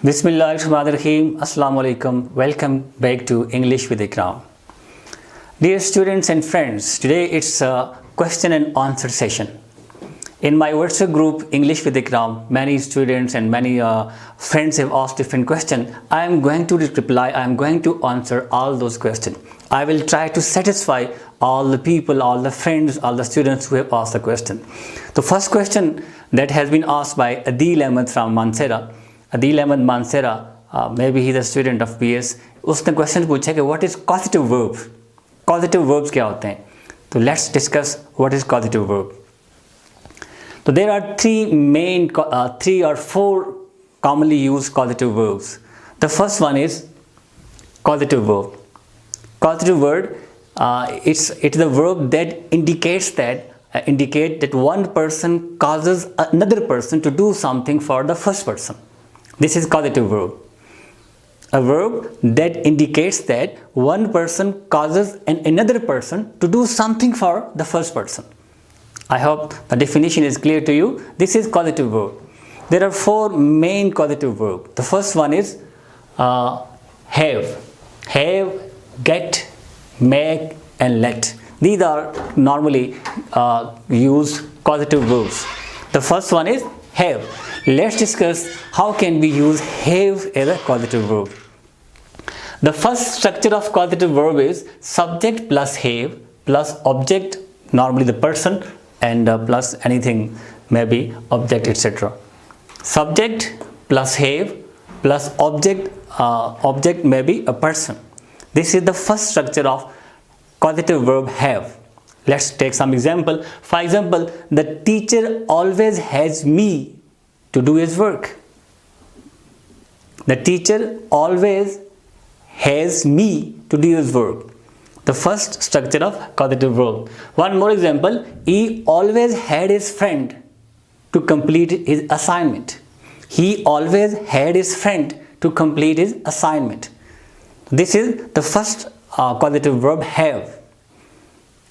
Bismillahirrahmanirrahim. Assalamu alaikum. Welcome back to English with Ikram. Dear students and friends, today it's a question and answer session. In my WhatsApp group English with Ikram, many students and many friends have asked different questions. I am going to reply, I am going to answer all those questions. I will try to satisfy all the people, all the friends, all the students who have asked the question. The first question that has been asked by Adil Ahmed from Mansera. Adil Ahmed Mansera, maybe he is a student of BS. उसने question पूछा कि what is causative verb? Causative verbs क्या होते हैं? तो let's discuss what is causative verb. So there are three or four commonly used causative verbs. The first one is causative verb. Causative verb, it's the verb that indicates that one person causes another person to do something for the first person. This is causative verb. A verb that indicates that one person causes another person to do something for the first person. I hope the definition is clear to you. This is causative verb. There are four main causative verbs. The first one is have. Have, get, make and let. These are normally used causative verbs. The first one is have. Let's discuss how can we use have as a causative verb. The first structure of causative verb is subject plus have plus object, normally the person, and plus anything, maybe object, etc. Subject plus have plus object, object may be a person. This is the first structure of causative verb have. Let's take some example. For example, the teacher always has me to do his work. The teacher always has me to do his work. The first structure of causative verb. One more example. He always had his friend to complete his assignment. He always had his friend to complete his assignment. This is the first causative verb have.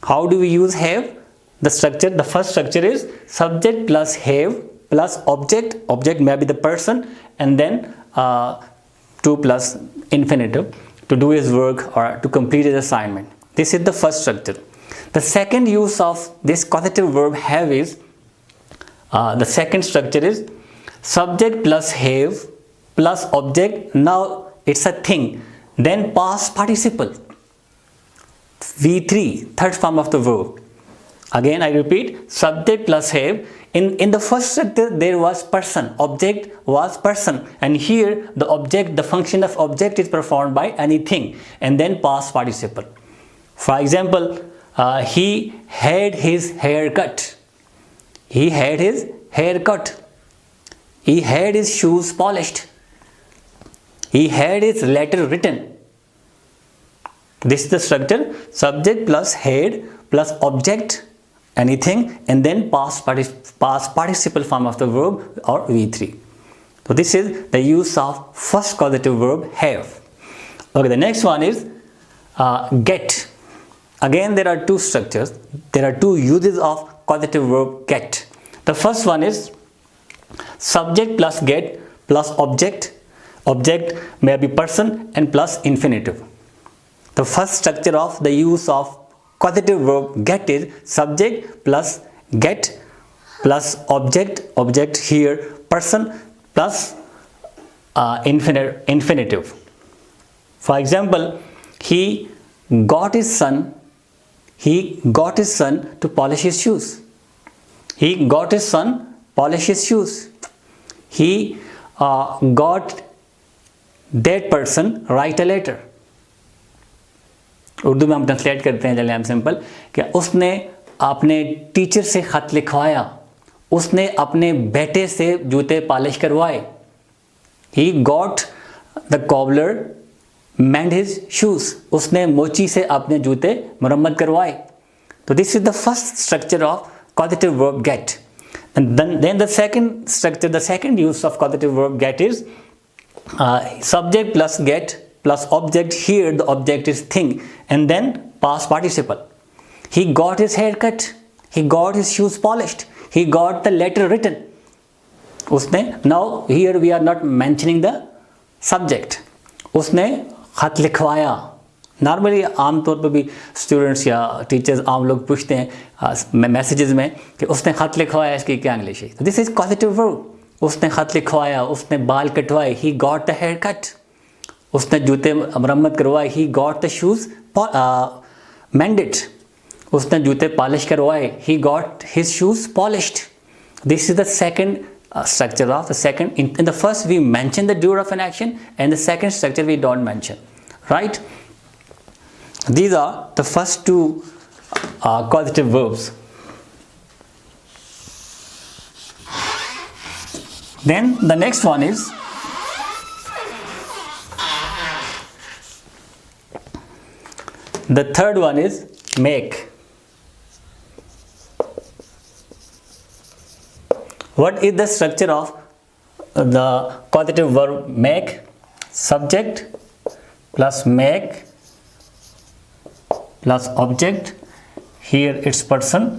How do we use have? The first structure is subject plus have plus object. Object may be the person, and then to plus infinitive to do his work or to complete his assignment. This is the first structure. The second use of this causative verb have is the second structure is subject plus have plus object. Now it's a thing. Then past participle. V3, third form of the verb. Again I repeat, subject plus have. In the first structure there was person, object was person, and here the object, the function of object is performed by anything, and then past participle. For example, he had his hair cut. He had his hair cut. He had his shoes polished. He had his letter written. This is the structure, subject plus had plus object, anything, and then past participle form of the verb, or V3. So this is the use of first causative verb have. Okay, the next one is get. Again there are two structures. There are two uses of causative verb get. The first one is subject plus get plus object. Object may be person and plus infinitive. The first structure of the use of causative verb get is subject plus get plus object, object here person plus infinitive. For example, he got his son to polish his shoes. He got his son polish his shoes. He got that person write a letter. Urdu में हम translate करते हैं, चलिए हम simple, कि उसने अपने teacher से ख़त लिखवाया, उसने अपने बेटे से जूते पॉलिश करवाए. He got the cobbler mend his shoes. उसने मोची से अपने जूते मरम्मत करवाए. तो this is the first structure of causative verb get. And then the second structure, the second use of causative verb get is subject plus get plus object. Here the object is thing, and then past participle. He got his hair cut. He got his shoes polished. He got the letter written. Usne. Now here we are not mentioning the subject, उसने ख़त लिखवाया। Normally आमतौर पर भी students या teachers आम लोग पूछते हैं मैसेजेस में कि उसने ख़त लिखवाया, इसकी क्या इंग्लिश है। तो दिस इज़ कॉजेटिव वर्ब। उसने ख़त लिखवाया, उसने बाल कटवाए, he got the haircut. उसने जूते मरम्मत करवाए, he got the shoes mended. उसने जूते पॉलिश करवाए, he got his shoes polished. This is the second structure of the second. In the first we mention the doer of an action, and the second structure we don't mention, right? These are the first two causative verbs. Then the next one is the third one is make. What is the structure of the causative verb make? Subject plus make plus object, here it's person,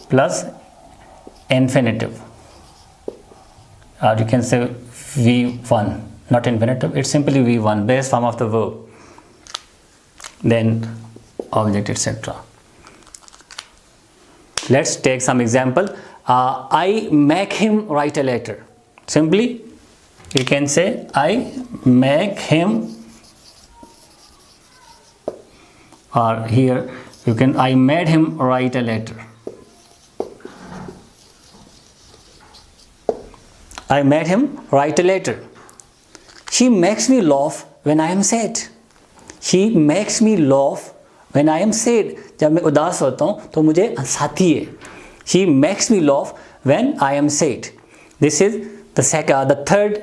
plus infinitive, or you can say V1, not infinitive, it's simply V1, base form of the verb, then object, etc. Let's take some example. I make him write a letter. Simply you can say I make him, or here you can I made him write a letter. I made him write a letter. She makes me laugh when I am sad. She makes me laugh when I am sad. जब मैं उदास होता हूँ तो मुझे हंसाती है. She makes me laugh when I am sad. This is the third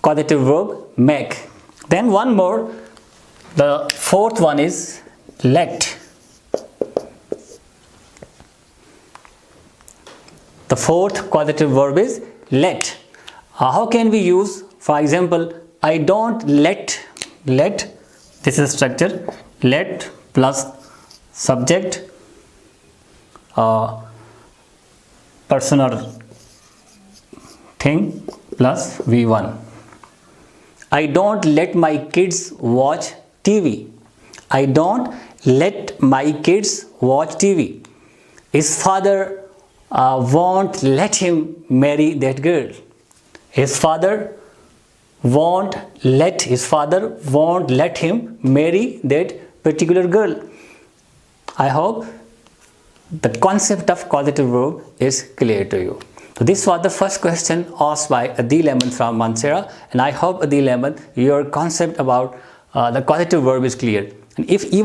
causative verb, make. Then one more, the fourth one is let. The fourth causative verb is let. How can we use, for example, I don't let, this is structure, let plus subject, person or thing plus V1. I don't let my kids watch TV. I don't let my kids watch TV. His father won't let him marry that girl. His father won't let him marry that particular girl. I hope the concept of causative verb is clear to you. So this was the first question asked by Adil Ahmed from Mansera, and I hope Adil Ahmed your concept about the causative verb is clear. And if you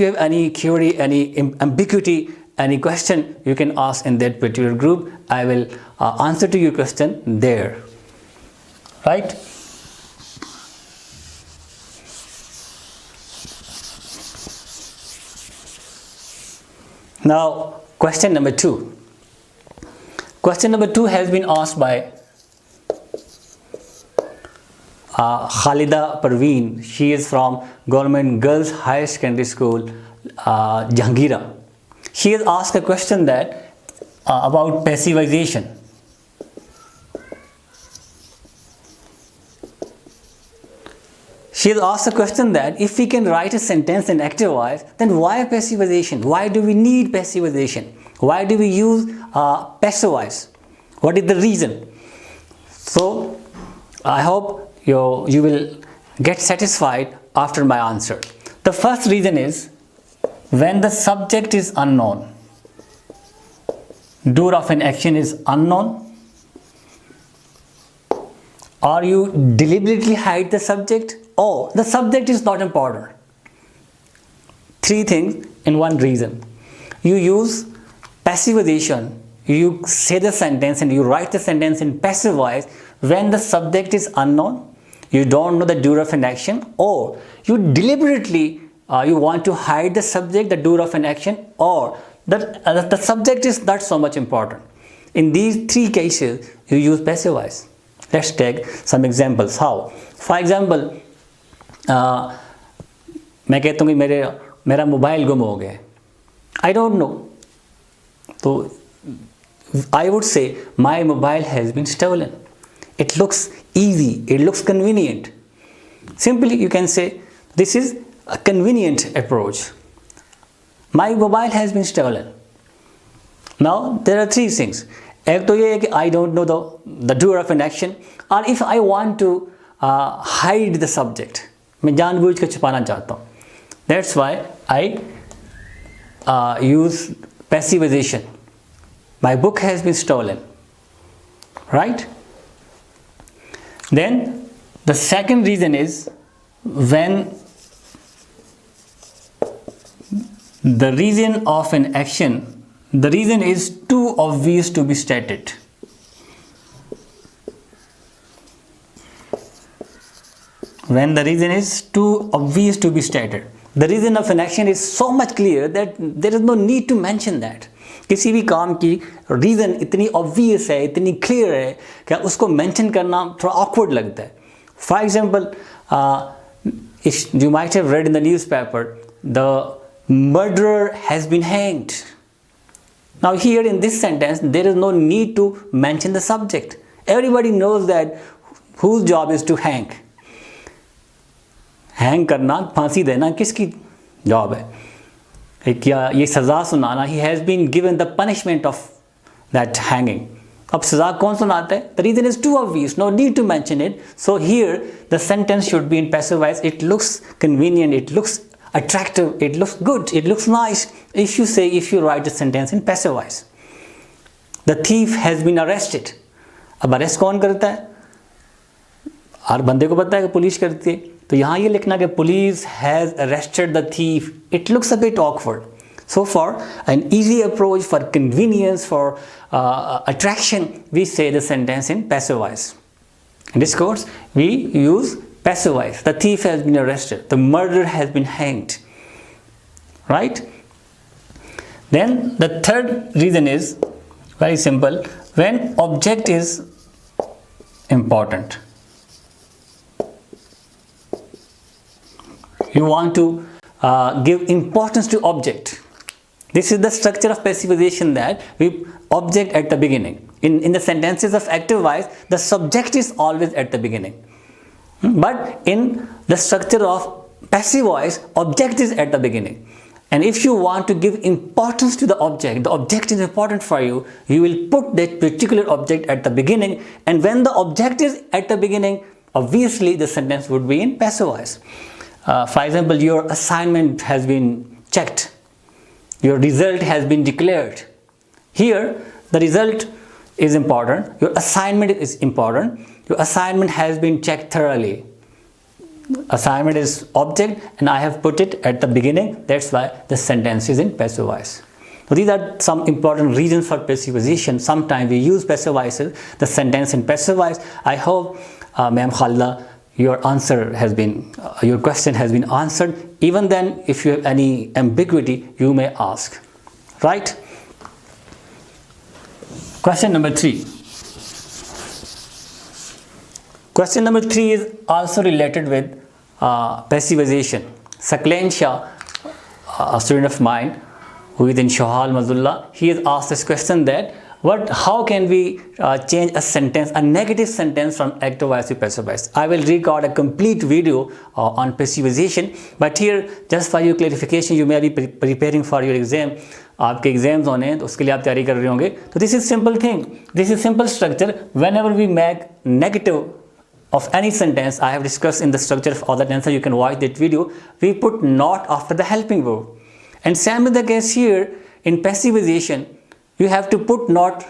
have any query, any ambiguity, any question, you can ask in that particular group. I will answer to your question there, right? Now question number 2. Question number 2 has been asked by Khalida Parveen. She is from Government Girls Higher Secondary School, Jahangira. She has asked a question that about passivization. She has asked a question that if we can write a sentence in active voice, then why passivization? Why do we need passivization? Why do we use passive voice? What is the reason? So I hope you will get satisfied after my answer. The first reason is when the subject is unknown, doer of an action is unknown, or you deliberately hide the subject, or the subject is not important. 3 things in one reason. You use passivization, you say the sentence and you write the sentence in passive voice when the subject is unknown, you don't know the doer of an action, or you deliberately you want to hide the subject, the doer of an action, or the subject is not so much important. In these 3 cases, you use passive voice. Let's take some examples. How? For example, मैं कहता हूँ कि मेरा mobile गुम हो गया. I don't know. So I would say my mobile has been stolen. It looks easy, it looks convenient. Simply you can say, this is a convenient approach. My mobile has been stolen. Now there are three things. एक तो ये है कि I don't know the doer of an action, or if I want to hide the subject, मैं जानबूझ के छुपाना चाहता हूँ. That's why I use passivization. My book has been stolen. Right? Then the second reason is when the reason of an action, the reason is too obvious to be stated. When the reason is too obvious to be stated. The reason of an action is so much clear that there is no need to mention that. किसी भी काम की reason इतनी obvious है, इतनी clear है कि उसको मेंशन करना थोड़ा awkward लगता है. For example, if you might have read in the newspaper, the murderer has been hanged. Now here in this sentence, there is no need to mention the subject. Everybody knows that whose job is to hang. Hang करना, फांसी देना किसकी job है? क्या ये सज़ा सुनाना? He has been given the punishment of that hanging. अब सज़ा कौन सुनाता है? The reason is too obvious, no need to mention it. So here the sentence should be in passive voice. It looks convenient, it looks attractive, it looks good, it looks nice. If you write the sentence in passive voice. The thief has been arrested. अब arrest कौन करता है? हर बंदे को पता है कि police करती है. तो यहाँ ये लिखना कि police has arrested the thief. It looks a bit awkward. So for an easy approach, for convenience, for attraction, we say the sentence in passive voice. In this course, we use passive voice. The thief has been arrested. The murderer has been hanged. Right? Then the third reason is very simple. When object is important. You want to give importance to object. This is the structure of passivization, that we object at the beginning. In the sentences of active voice, the subject is always at the beginning. But in the structure of passive voice, object is at the beginning. And if you want to give importance to the object is important for you, you will put that particular object at the beginning. And when the object is at the beginning, obviously the sentence would be in passive voice. For example, your assignment has been checked. Your result has been declared. Here, the result is important. Your assignment is important. Your assignment has been checked thoroughly. Assignment is object and I have put it at the beginning. That's why the sentence is in passive voice. So these are some important reasons for passivization. Sometimes we use passive voices, the sentence in passive voice. I hope, Ma'am Khalida, your question has been answered. Even then, if you have any ambiguity, you may ask. Right? Question number 3. Question number 3 is also related with passivization. Sakleen Shah, a student of mine who is in Shohal Mazullah, he has asked this question that how can we change a sentence, a negative sentence from active voice to passive voice? I will record a complete video on passivization, but here just for your clarification, you may be preparing for your exam. आपके exams होने हैं तो उसके लिए आप तैयारी कर रहे होंगे. तो this is simple thing. This is simple structure. Whenever we make negative of any sentence, I have discussed in the structure of all the tenses, you can watch that video, we put not after the helping verb. And same is the case here in passivization. You have to put not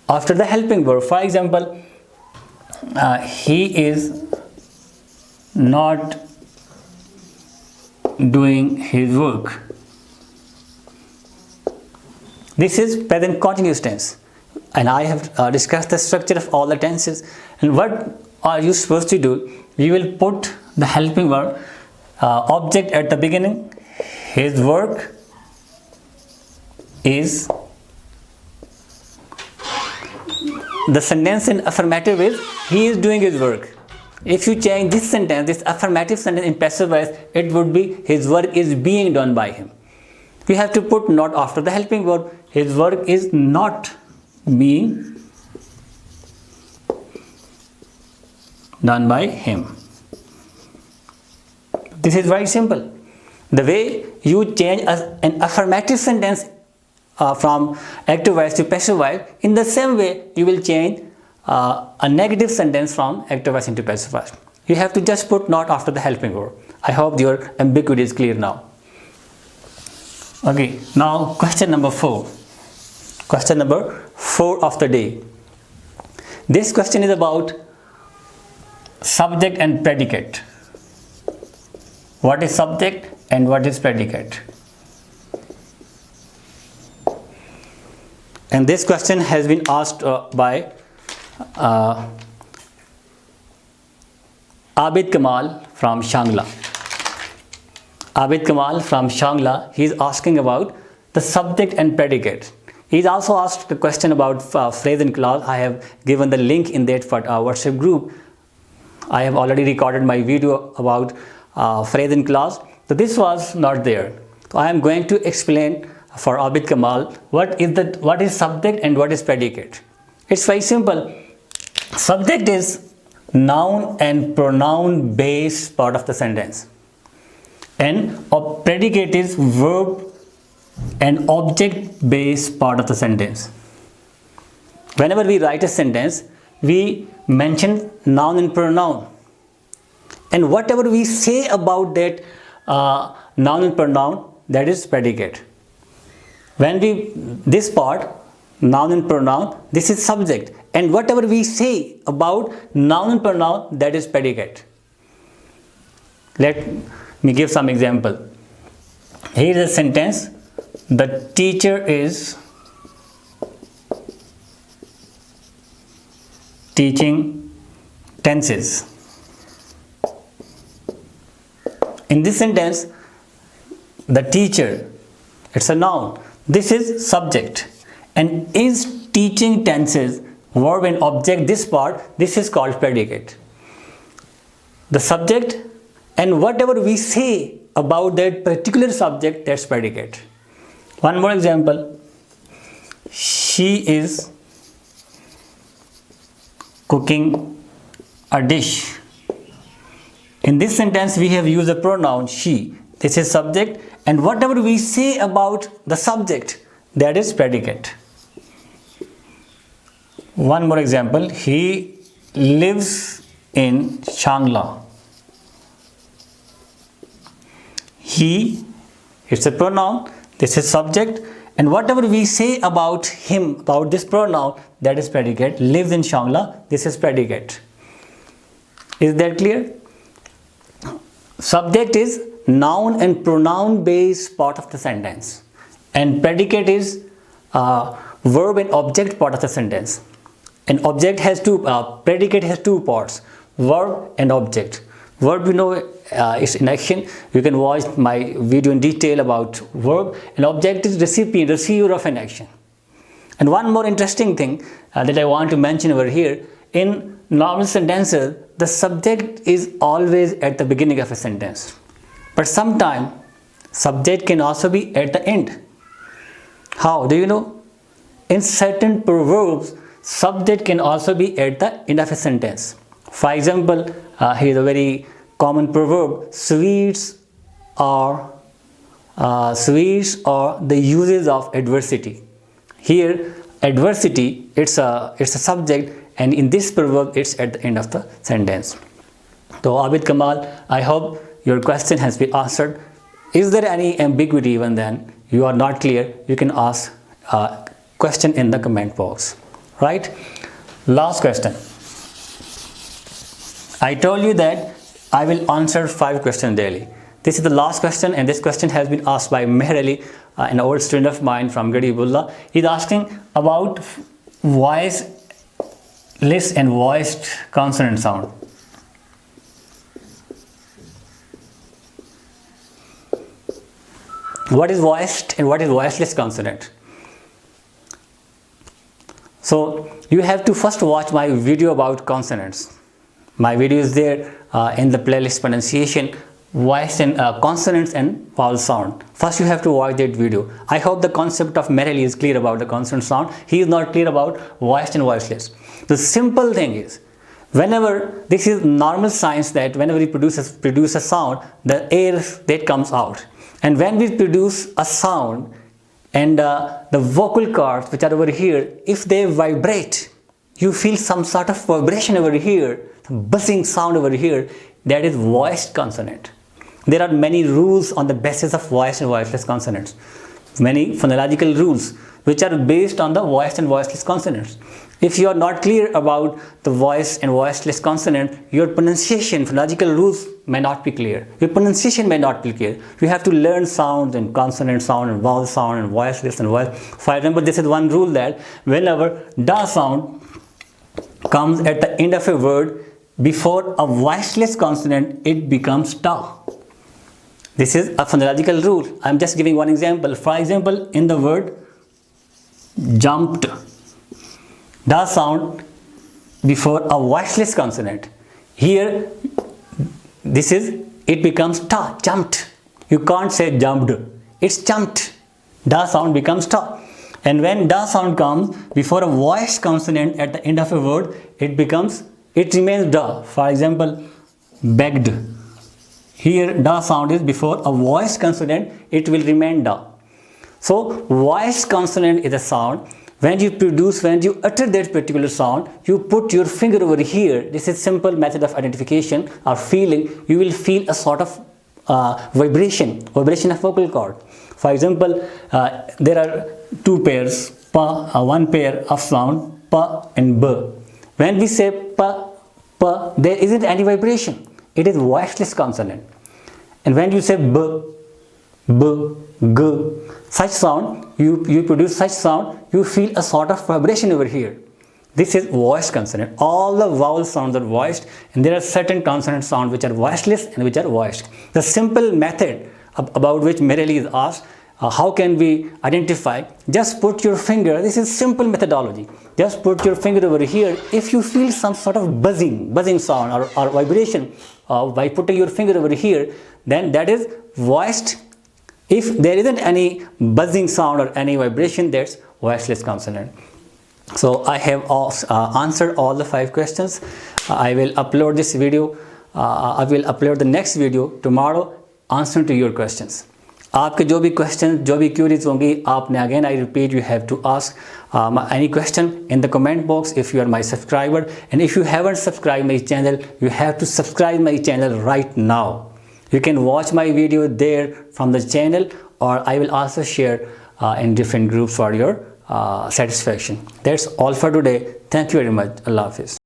after the helping verb. For example, he is not doing his work. This is present continuous tense. And I have discussed the structure of all the tenses. And what are you supposed to do? You will put the helping verb, object at the beginning. His work is. The sentence in affirmative is he is doing his work. If you change this sentence, this affirmative sentence in passive voice, it would be his work is being done by him. You have to put not after the helping verb. His work is not being done by him. This is very simple. The way you change an affirmative sentence from active voice to passive voice, in the same way you will change a negative sentence from active voice into passive voice. You have to just put not after the helping verb. I hope your ambiguity is clear now. Okay, now question number 4. Question number 4 of the day. This question is about subject and predicate. What is subject and what is predicate? And this question has been asked by Abid Kamal from Shangla. Abid Kamal from Shangla, he is asking about the subject and predicate. He is also asked the question about phrase and clause. I have given the link in that WhatsApp group. I have already recorded my video about phrase and clause. So this was not there. So I am going to explain for Abid Kamal what is subject and what is predicate. It's very simple. Subject is noun and pronoun based part of the sentence, and predicate is verb and object based part of the sentence. Whenever we write a sentence, we mention noun and pronoun, and whatever we say about that noun and pronoun, that is predicate. When this part, noun and pronoun, this is subject, and whatever we say about noun and pronoun, that is predicate. Let me give some example. Here is a sentence: the teacher is teaching tenses. In this sentence, the teacher, it's a noun. This is subject, and is teaching tenses, verb and object, this part, this is called predicate. The subject and whatever we say about that particular subject, that's predicate. One more example: she is cooking a dish. In this sentence, we have used the pronoun she. This is subject, and whatever we say about the subject, that is predicate. One more example: he lives in Shangla. He, it's a pronoun, this is subject, and whatever we say about him, about this pronoun, that is predicate. Lives in Shangla, this is predicate. Is that clear? Subject is noun and pronoun based part of the sentence, and predicate is verb and object part of the sentence. An object has predicate has two parts: verb and object. Verb, is in action. You can watch my video in detail about verb, and object is recipient, receiver of an action. And one more interesting thing that I want to mention over here: in normal sentences, the subject is always at the beginning of a sentence, but sometimes subject can also be at the end. How? Do you know? In certain proverbs, subject can also be at the end of a sentence. For example, here is a very common proverb: sweets are the uses of adversity. Here, adversity, it's a subject, and in this proverb, it's at the end of the sentence. So, Abid Kamal, I hope your question has been answered. Is there any ambiguity even then? You are not clear, you can ask a question in the comment box. Right? Last question. I told you that I will answer 5 questions daily. This is the last question, and this question has been asked by Meher Ali, an old student of mine from Garibullah. He's asking about voiceless and voiced consonant sound. What is voiced and what is voiceless consonant? So you have to first watch my video about consonants. My video is there in the playlist pronunciation, voiced and consonants and vowel sound. First you have to watch that video. I hope the concept of Meher Ali is clear about the consonant sound. He is not clear about voiced and voiceless. The simple thing is, Whenever, this is normal science, that whenever we produce a sound, the air that comes out. And when we produce a sound, and the vocal cords which are over here, if they vibrate, you feel some sort of vibration over here, some buzzing sound over here, that is voiced consonant. There are many rules on the basis of voiced and voiceless consonants. Many phonological rules which are based on the voiced and voiceless consonants. If you are not clear about the voiced and voiceless consonant, your pronunciation, phonological rules may not be clear. Your pronunciation may not be clear. You have to learn sounds and consonant sound and vowel sound and voiceless and voice. For example, this is one rule, that whenever da sound comes at the end of a word before a voiceless consonant, it becomes ta. This is a phonological rule. I am just giving one example. For example, in the word jumped, da sound before a voiceless consonant. Here, it becomes ta, jumped. You can't say jumped. It's jumped. Da sound becomes ta. And when da sound comes before a voiced consonant at the end of a word, it remains da. For example, begged. Here, da sound is before a voiced consonant, it will remain da. So, voiced consonant is a sound. When you utter that particular sound, you put your finger over here. This is simple method of identification or feeling. You will feel a sort of vibration of vocal cord. For example, there are two pairs, pa, one pair of sound, pa and b. When we say pa, pa, there isn't any vibration. It is voiceless consonant. And when you say b, b, g, such sound, you produce such sound, you feel a sort of vibration over here. This is voiced consonant. All the vowel sounds are voiced, and there are certain consonant sounds which are voiceless and which are voiced. The simple method about which Merrily is asked, how can we identify? Just put your finger, this is simple methodology. Just put your finger over here. If you feel some sort of buzzing sound or vibration by putting your finger over here, then that is voiced. If there isn't any buzzing sound or any vibration, that's voiceless consonant. So I have answered all the 5 questions. I will upload this video. I will upload the next video tomorrow answering to your questions. आपके जो भी questions, जो भी queries होंगी, आपने again I repeat, you have to ask any question in the comment box if you are my subscriber, and if you haven't subscribed my channel, you have to subscribe my channel right now. You can watch my video there from the channel, or I will also share in different groups for your satisfaction. That's all for today. Thank you very much. Allah Hafiz.